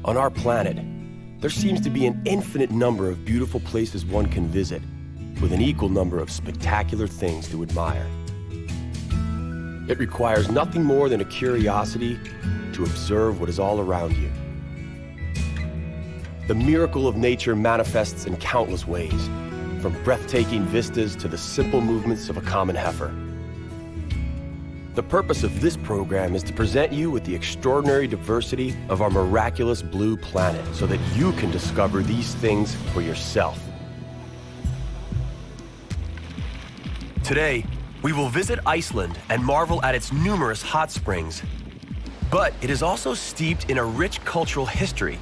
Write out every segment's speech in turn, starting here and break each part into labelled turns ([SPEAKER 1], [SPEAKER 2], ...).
[SPEAKER 1] On our planet, there seems to be an infinite number of beautiful places one can visit, with an equal number of spectacular things to admire. It requires nothing more than a curiosity to observe what is all around you. The miracle of nature manifests in countless ways, from breathtaking vistas to the simple movements of a common heifer. The purpose of this program is to present you with the extraordinary diversity of our miraculous blue planet so that you can discover these things for yourself. Today, we will visit Iceland and marvel at its numerous hot springs. But it is also steeped in a rich cultural history.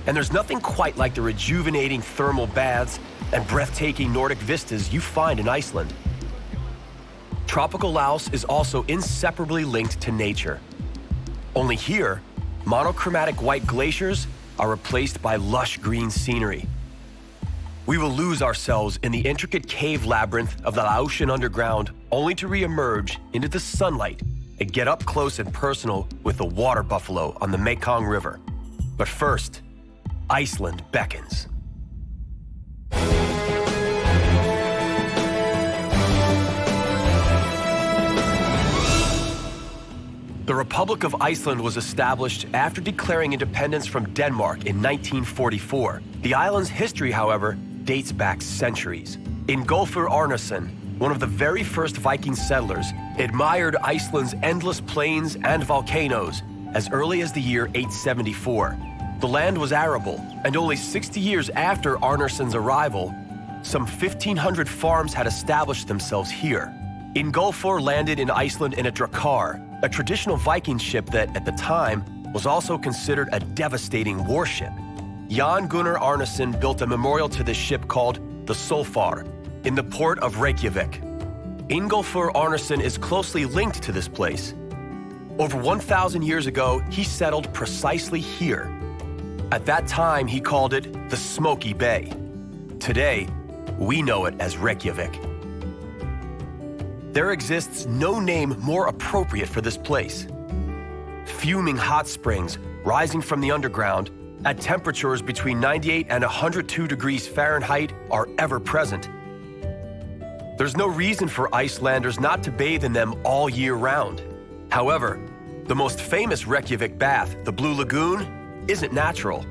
[SPEAKER 1] And there's nothing quite like the rejuvenating thermal baths and breathtaking Nordic vistas you find in Iceland. Tropical Laos is also inseparably linked to nature. Only here, monochromatic white glaciers are replaced by lush green scenery. We will lose ourselves in the intricate cave labyrinth of the Laotian underground, only to re-emerge into the sunlight and get up close and personal with the water buffalo on the Mekong River. But first, Iceland beckons. The Republic of Iceland was established after declaring independence from Denmark in 1944. The island's history, however, dates back centuries. Ingólfur Arnarsson, one of the very first Viking settlers, admired Iceland's endless plains and volcanoes as early as the year 874. The land was arable, and only 60 years after Arnarsson's arrival, some 1,500 farms had established themselves here. Ingólfur landed in Iceland in a drakar, a traditional Viking ship that, at the time, was also considered a devastating warship. Jan Gunnar Arnarsson built a memorial to this ship called the Solfar in the port of Reykjavik. Ingólfur Arnarsson is closely linked to this place. Over 1,000 years ago, he settled precisely here. At that time, he called it the Smoky Bay. Today, we know it as Reykjavik. There exists no name more appropriate for this place. Fuming hot springs rising from the underground at temperatures between 98 and 102 degrees Fahrenheit are ever present. There's no reason for Icelanders not to bathe in them all year round. However, the most famous Reykjavik bath, the Blue Lagoon, isn't natural.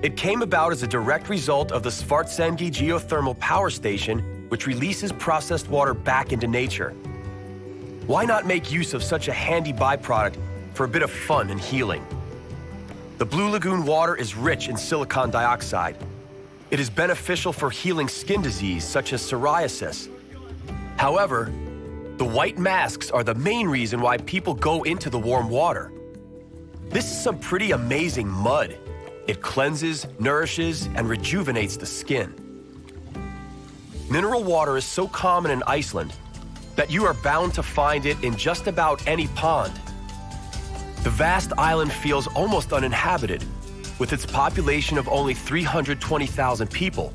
[SPEAKER 1] It came about as a direct result of the Svartsengi geothermal power station, which releases processed water back into nature. Why not make use of such a handy byproduct for a bit of fun and healing? The Blue Lagoon water is rich in silicon dioxide. It is beneficial for healing skin disease such as psoriasis. However, the white masks are the main reason why people go into the warm water. This is some pretty amazing mud. It cleanses, nourishes, and rejuvenates the skin. Mineral water is so common in Iceland that you are bound to find it in just about any pond. The vast island feels almost uninhabited, with its population of only 320,000 people.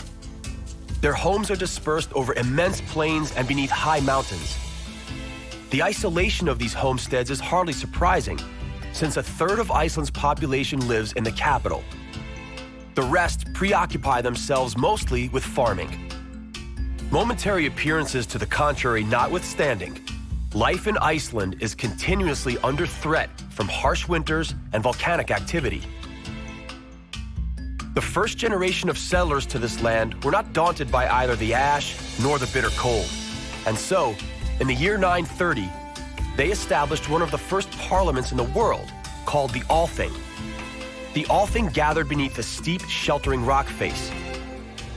[SPEAKER 1] Their homes are dispersed over immense plains and beneath high mountains. The isolation of these homesteads is hardly surprising, since a third of Iceland's population lives in the capital. The rest preoccupy themselves mostly with farming. Momentary appearances to the contrary notwithstanding, life in Iceland is continuously under threat from harsh winters and volcanic activity. The first generation of settlers to this land were not daunted by either the ash nor the bitter cold. And so, in the year 930, they established one of the first parliaments in the world, called the Althing. The Althing gathered beneath a steep, sheltering rock face.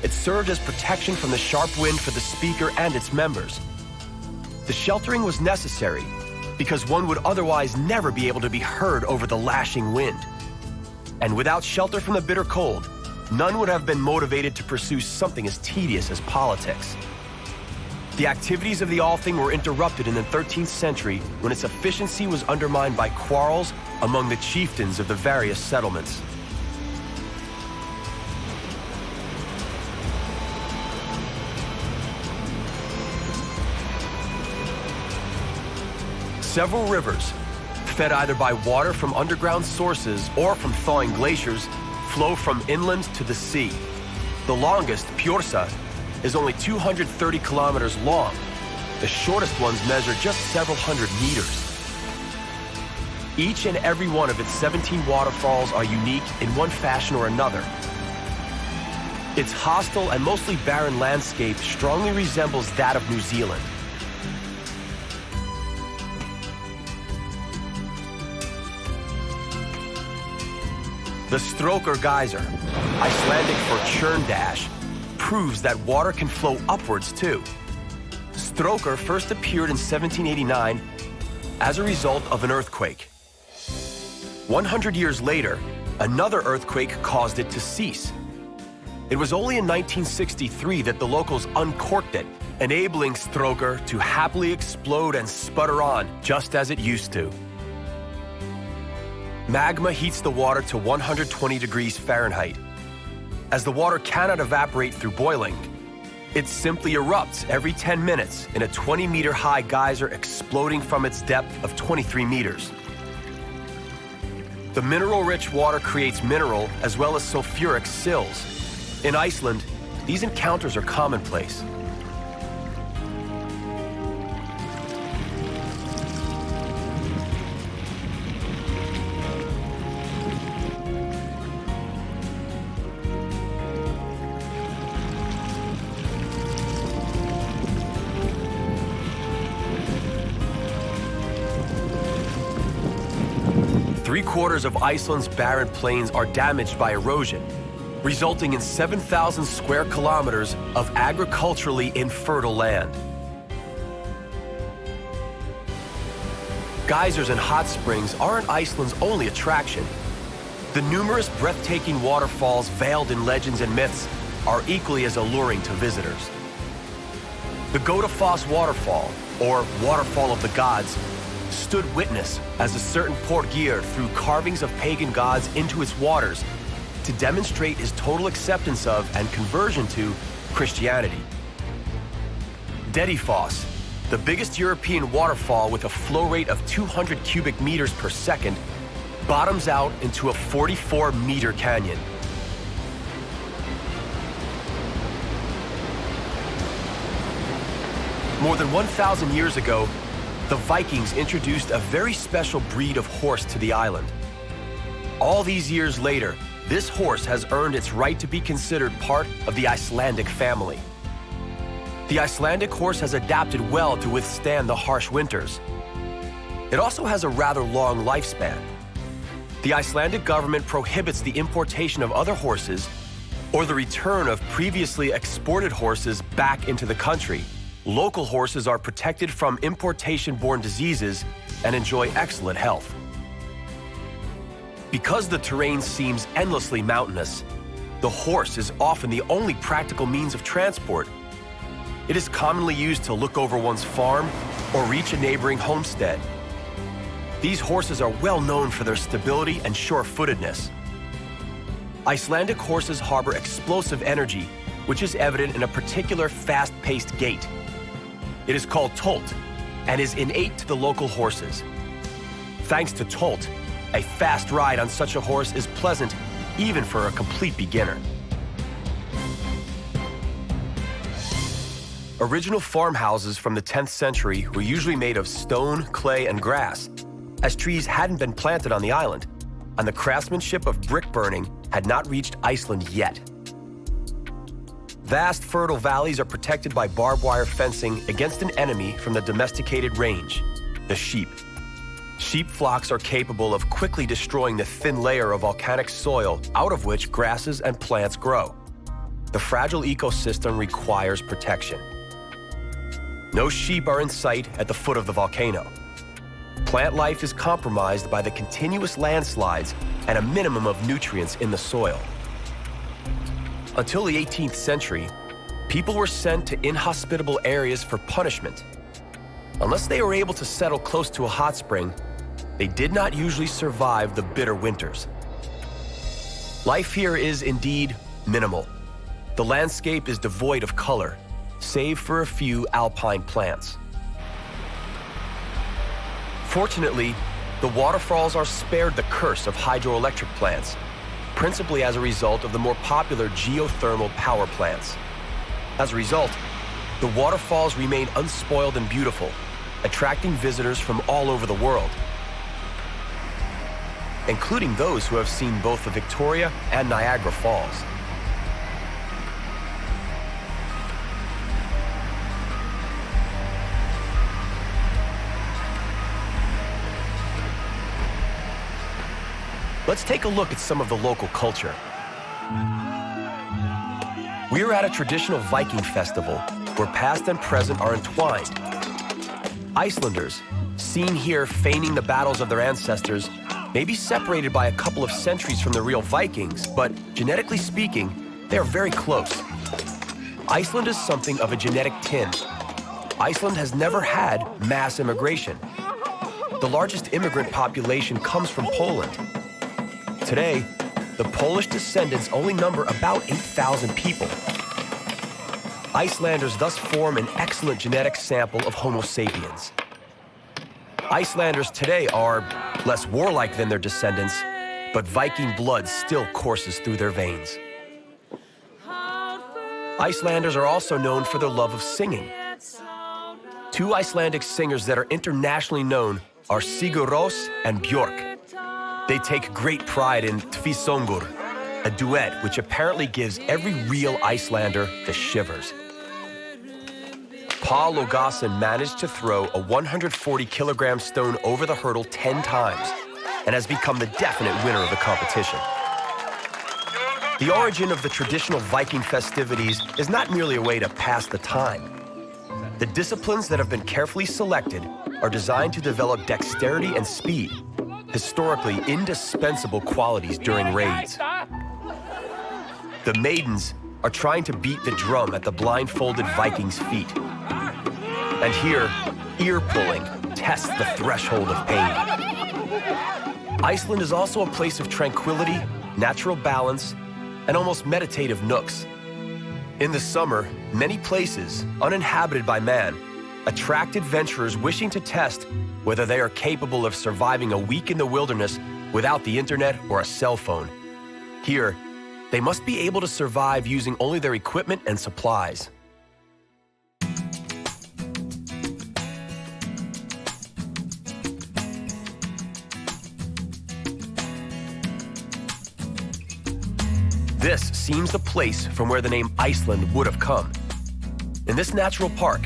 [SPEAKER 1] It served as protection from the sharp wind for the speaker and its members. The sheltering was necessary because one would otherwise never be able to be heard over the lashing wind. And without shelter from the bitter cold, none would have been motivated to pursue something as tedious as politics. The activities of the Althing were interrupted in the 13th century when its efficiency was undermined by quarrels among the chieftains of the various settlements. Several rivers, fed either by water from underground sources or from thawing glaciers, flow from inland to the sea. The longest, Pjorsa, is only 230 kilometers long. The shortest ones measure just several hundred meters. Each and every one of its 17 waterfalls are unique in one fashion or another. Its hostile and mostly barren landscape strongly resembles that of New Zealand. The Stroker geyser, Icelandic for churn dash, proves that water can flow upwards too. Stroker first appeared in 1789 as a result of an earthquake. 100 years later, another earthquake caused it to cease. It was only in 1963 that the locals uncorked it, enabling Stroker to happily explode and sputter on just as it used to. Magma heats the water to 120 degrees Fahrenheit. As the water cannot evaporate through boiling, it simply erupts every 10 minutes in a 20-meter-high geyser exploding from its depth of 23 meters. The mineral-rich water creates mineral as well as sulfuric sills. In Iceland, these encounters are commonplace. Three-quarters of Iceland's barren plains are damaged by erosion, resulting in 7,000 square kilometers of agriculturally infertile land. Geysers and hot springs aren't Iceland's only attraction. The numerous breathtaking waterfalls veiled in legends and myths are equally as alluring to visitors. The Godafoss waterfall, or Waterfall of the Gods, stood witness as a certain Portgeir threw carvings of pagan gods into its waters to demonstrate his total acceptance of and conversion to Christianity. Dedifoss, the biggest European waterfall with a flow rate of 200 cubic meters per second, bottoms out into a 44-meter canyon. More than 1,000 years ago, the Vikings introduced a very special breed of horse to the island. All these years later, this horse has earned its right to be considered part of the Icelandic family. The Icelandic horse has adapted well to withstand the harsh winters. It also has a rather long lifespan. The Icelandic government prohibits the importation of other horses or the return of previously exported horses back into the country. Local horses are protected from importation-borne diseases and enjoy excellent health. Because the terrain seems endlessly mountainous, the horse is often the only practical means of transport. It is commonly used to look over one's farm or reach a neighboring homestead. These horses are well known for their stability and sure-footedness. Icelandic horses harbor explosive energy, which is evident in a particular fast-paced gait. It is called tolt and is innate to the local horses. Thanks to tolt, a fast ride on such a horse is pleasant even for a complete beginner. Original farmhouses from the 10th century were usually made of stone, clay, and grass, as trees hadn't been planted on the island, and the craftsmanship of brick burning had not reached Iceland yet. Vast fertile valleys are protected by barbed wire fencing against an enemy from the domesticated range, the sheep. Sheep flocks are capable of quickly destroying the thin layer of volcanic soil out of which grasses and plants grow. The fragile ecosystem requires protection. No sheep are in sight at the foot of the volcano. Plant life is compromised by the continuous landslides and a minimum of nutrients in the soil. Until the 18th century, people were sent to inhospitable areas for punishment. Unless they were able to settle close to a hot spring, they did not usually survive the bitter winters. Life here is indeed minimal. The landscape is devoid of color, save for a few alpine plants. Fortunately, The waterfalls are spared the curse of hydroelectric plants, principally as a result of the more popular geothermal power plants. As a result, the waterfalls remain unspoiled and beautiful, attracting visitors from all over the world, including those who have seen both the Victoria and Niagara Falls. Let's take a look at some of the local culture. We are at a traditional Viking festival where past and present are entwined. Icelanders, seen here feigning the battles of their ancestors, may be separated by a couple of centuries from the real Vikings, but genetically speaking, they are very close. Iceland is something of a genetic tin. Iceland has never had mass immigration. The largest immigrant population comes from Poland. Today, the Polish descendants only number about 8,000 people. Icelanders thus form an excellent genetic sample of Homo sapiens. Icelanders today are less warlike than their descendants, but Viking blood still courses through their veins. Icelanders are also known for their love of singing. Two Icelandic singers that are internationally known are Sigur Rós and Björk. They take great pride in tvísöngur, a duet which apparently gives every real Icelander the shivers. Paul Logason managed to throw a 140-kilogram stone over the hurdle 10 times and has become the definite winner of the competition. The origin of the traditional Viking festivities is not merely a way to pass the time. The disciplines that have been carefully selected are designed to develop dexterity and speed, historically indispensable qualities during raids. The maidens are trying to beat the drum at the blindfolded Vikings' feet. And here, ear-pulling tests the threshold of pain. Iceland is also a place of tranquility, natural balance, and almost meditative nooks. In the summer, many places, uninhabited by man, attract adventurers wishing to test whether they are capable of surviving a week in the wilderness without the internet or a cell phone. Here, they must be able to survive using only their equipment and supplies. This seems the place from where the name Iceland would have come. In this natural park,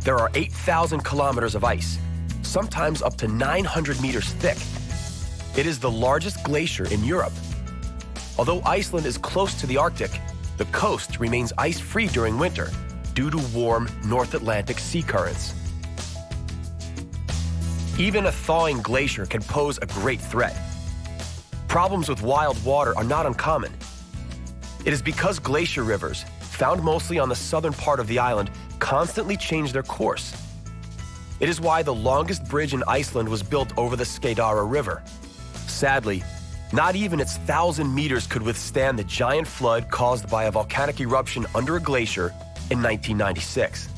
[SPEAKER 1] there are 8,000 kilometers of ice, sometimes up to 900 meters thick. It is the largest glacier in Europe. Although Iceland is close to the Arctic, the coast remains ice-free during winter due to warm North Atlantic sea currents. Even a thawing glacier can pose a great threat. Problems with wild water are not uncommon. It is because glacier rivers, found mostly on the southern part of the island, constantly change their course. It is why the longest bridge in Iceland was built over the Skeiðará River. Sadly, not even its 1,000 meters could withstand the giant flood caused by a volcanic eruption under a glacier in 1996.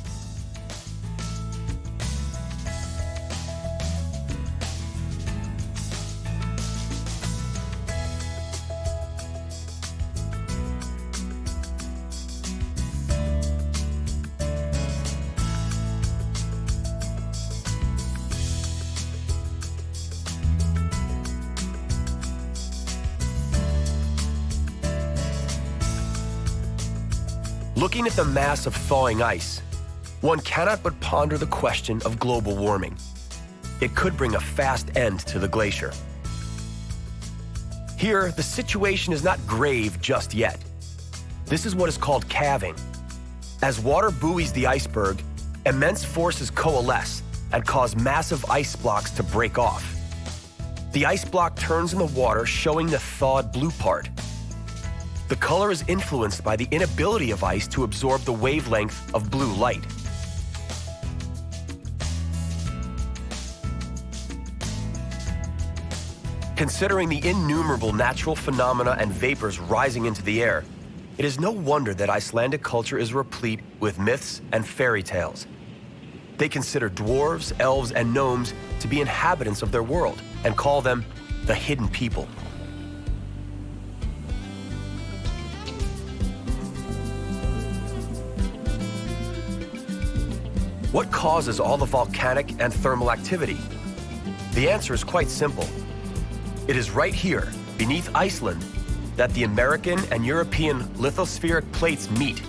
[SPEAKER 1] Looking at the mass of thawing ice, one cannot but ponder the question of global warming. It could bring a fast end to the glacier. Here, the situation is not grave just yet. This is what is called calving. As water buoys the iceberg, immense forces coalesce and cause massive ice blocks to break off. The ice block turns in the water, showing the thawed blue part. The color is influenced by the inability of ice to absorb the wavelength of blue light. Considering the innumerable natural phenomena and vapors rising into the air, it is no wonder that Icelandic culture is replete with myths and fairy tales. They consider dwarves, elves, and gnomes to be inhabitants of their world. and call them the hidden people. What causes all the volcanic and thermal activity? The answer is quite simple. It is right here, beneath Iceland, that the American and European lithospheric plates meet.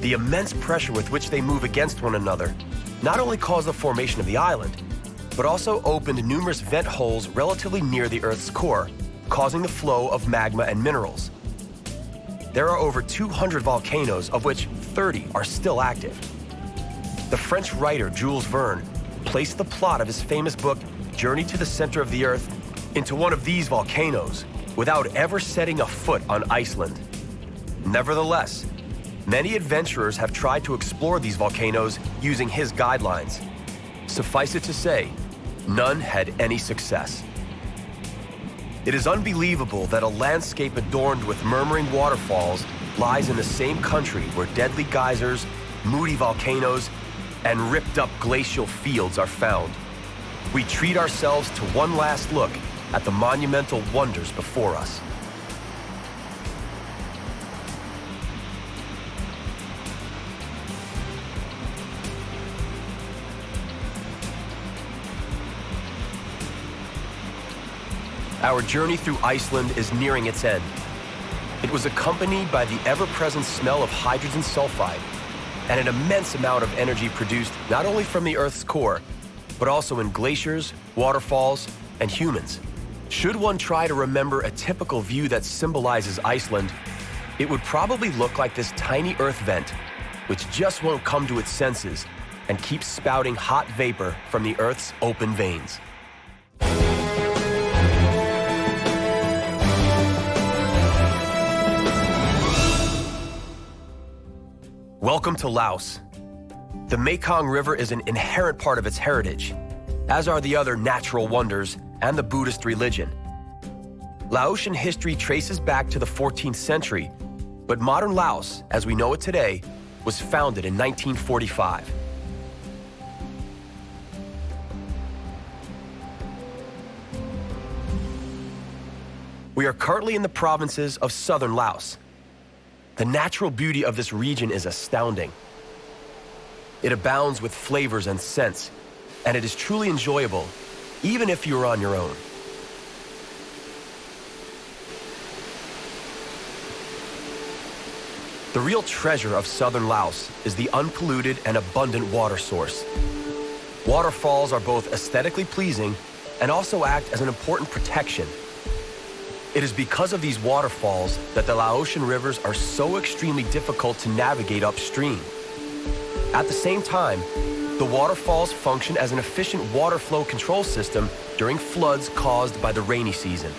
[SPEAKER 1] The immense pressure with which they move against one another not only caused the formation of the island, but also opened numerous vent holes relatively near the Earth's core, causing the flow of magma and minerals. There are over 200 volcanoes, of which 30 are still active. The French writer Jules Verne placed the plot of his famous book, Journey to the Center of the Earth, into one of these volcanoes without ever setting a foot on Iceland. Nevertheless, many adventurers have tried to explore these volcanoes using his guidelines. Suffice it to say, none had any success. It is unbelievable that a landscape adorned with murmuring waterfalls lies in the same country where deadly geysers, moody volcanoes, and ripped-up glacial fields are found. We treat ourselves to one last look at the monumental wonders before us. Our journey through Iceland is nearing its end. It was accompanied by the ever-present smell of hydrogen sulfide and an immense amount of energy produced not only from the Earth's core, but also in glaciers, waterfalls, and humans. Should one try to remember a typical view that symbolizes Iceland, it would probably look like this tiny Earth vent, which just won't come to its senses and keeps spouting hot vapor from the Earth's open veins. Welcome to Laos. The Mekong River is an inherent part of its heritage, as are the other natural wonders and the Buddhist religion. Laotian history traces back to the 14th century, but modern Laos, as we know it today, was founded in 1945. We are currently in the provinces of southern Laos. The natural beauty of this region is astounding. It abounds with flavors and scents, and it is truly enjoyable, even if you are on your own. The real treasure of southern Laos is the unpolluted and abundant water source. Waterfalls are both aesthetically pleasing and also act as an important protection. It is because of these waterfalls that the Laotian rivers are so extremely difficult to navigate upstream. At the same time, the waterfalls function as an efficient water flow control system during floods caused by the rainy season.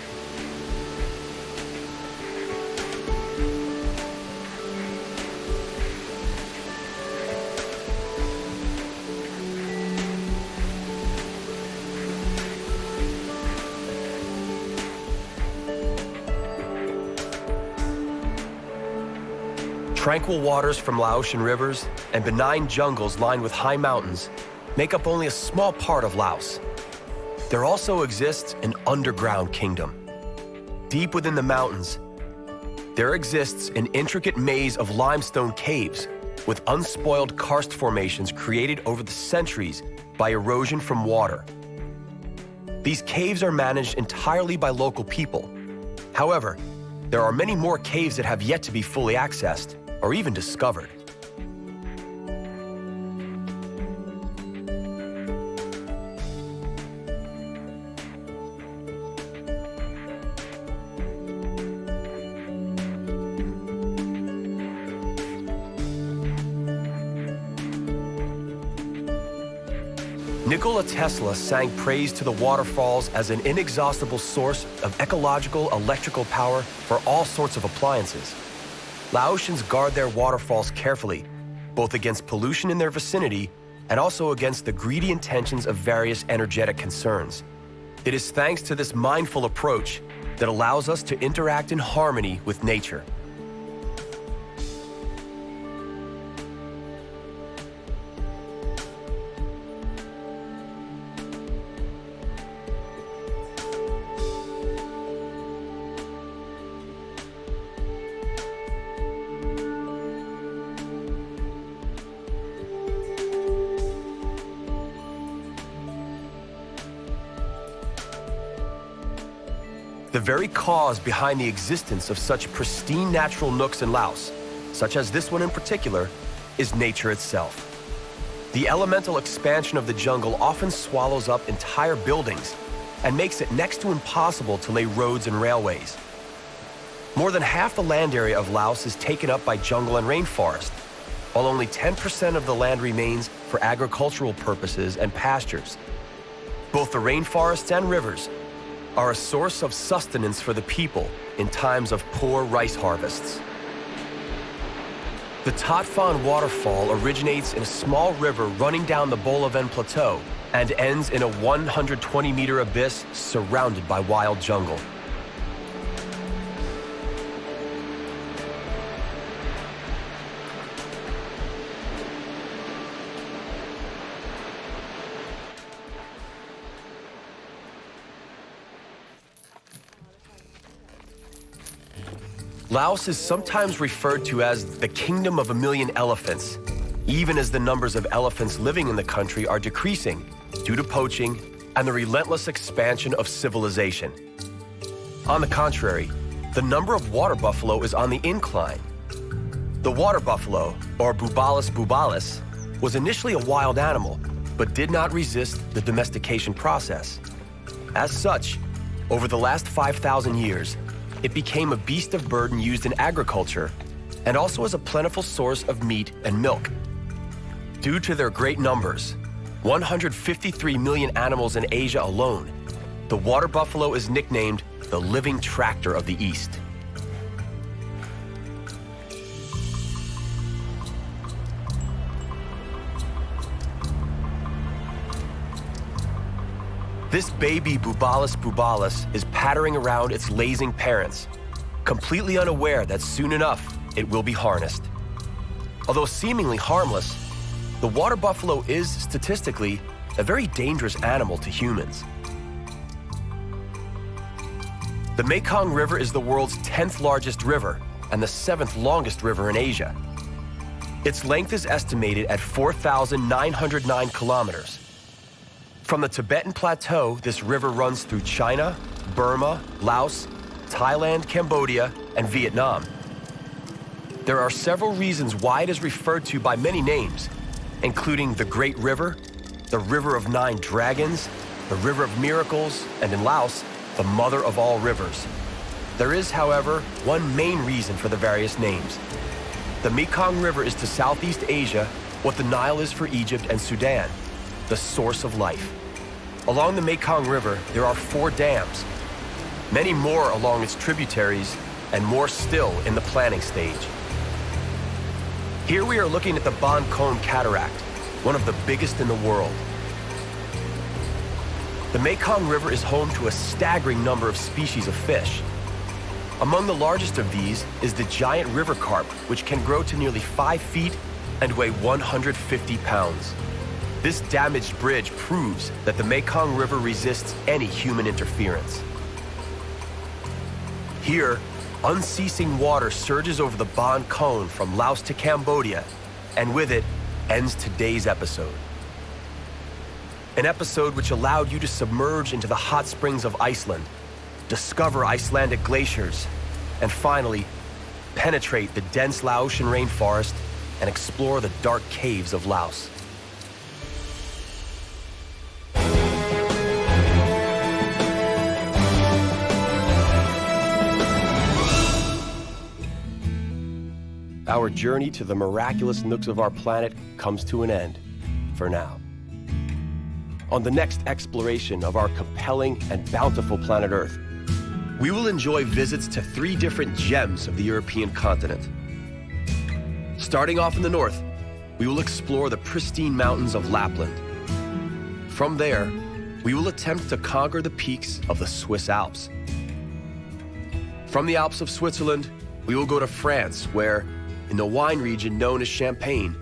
[SPEAKER 1] Tranquil waters from Laotian rivers and benign jungles lined with high mountains make up only a small part of Laos. There also exists an underground kingdom. Deep within the mountains, there exists an intricate maze of limestone caves with unspoiled karst formations created over the centuries by erosion from water. These caves are managed entirely by local people. However, there are many more caves that have yet to be fully accessed or even discovered. Nikola Tesla sang praise to the waterfalls as an inexhaustible source of ecological electrical power for all sorts of appliances. Laotians guard their waterfalls carefully, both against pollution in their vicinity and also against the greedy intentions of various energetic concerns. It is thanks to this mindful approach that allows us to interact in harmony with nature. The very cause behind the existence of such pristine natural nooks in Laos, such as this one in particular, is nature itself. The elemental expansion of the jungle often swallows up entire buildings and makes it next to impossible to lay roads and railways. More than half the land area of Laos is taken up by jungle and rainforest, while only 10% of the land remains for agricultural purposes and pastures. Both the rainforests and rivers are a source of sustenance for the people in times of poor rice harvests. The Tat Phan waterfall originates in a small river running down the Bolaven Plateau and ends in a 120-meter abyss surrounded by wild jungle. Laos is sometimes referred to as the Kingdom of a Million Elephants, even as the numbers of elephants living in the country are decreasing due to poaching and the relentless expansion of civilization. On the contrary, the number of water buffalo is on the incline. The water buffalo, or Bubalis bubalis, was initially a wild animal, but did not resist the domestication process. As such, over the last 5,000 years, it became a beast of burden used in agriculture and also as a plentiful source of meat and milk. Due to their great numbers, 153 million animals in Asia alone, the water buffalo is nicknamed the living tractor of the East. This baby Bubalis bubalis is pattering around its lazing parents, completely unaware that soon enough it will be harnessed. Although seemingly harmless, the water buffalo is statistically a very dangerous animal to humans. The Mekong River is the world's 10th largest river and the 7th longest river in Asia. Its length is estimated at 4,909 kilometers. From the Tibetan Plateau, this river runs through China, Burma, Laos, Thailand, Cambodia, and Vietnam. There are several reasons why it is referred to by many names, including the Great River, the River of Nine Dragons, the River of Miracles, and in Laos, the Mother of all rivers. There is, however, one main reason for the various names. The Mekong River is to Southeast Asia what the Nile is for Egypt and Sudan, the source of life. Along the Mekong River, there are 4 dams, many more along its tributaries, and more still in the planning stage. Here we are looking at the Ban Kon Cataract, one of the biggest in the world. The Mekong River is home to a staggering number of species of fish. Among the largest of these is the giant river carp, which can grow to nearly 5 feet and weigh 150 pounds. This damaged bridge proves that the Mekong River resists any human interference. Here, unceasing water surges over the Ban Kon from Laos to Cambodia, and with it ends today's episode. An episode which allowed you to submerge into the hot springs of Iceland, discover Icelandic glaciers, and finally, penetrate the dense Laotian rainforest and explore the dark caves of Laos. Our journey to the miraculous nooks of our planet comes to an end, for now. On the next exploration of our compelling and bountiful planet Earth, we will enjoy visits to 3 different gems of the European continent. Starting off in the north, we will explore the pristine mountains of Lapland. From there, we will attempt to conquer the peaks of the Swiss Alps. From the Alps of Switzerland, we will go to France, where, in the wine region known as Champagne,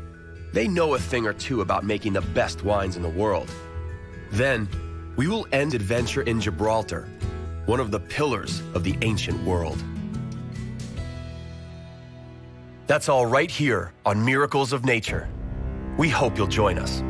[SPEAKER 1] they know a thing or two about making the best wines in the world. Then, we will end adventure in Gibraltar, one of the pillars of the ancient world. That's all right here on Miracles of Nature. We hope you'll join us.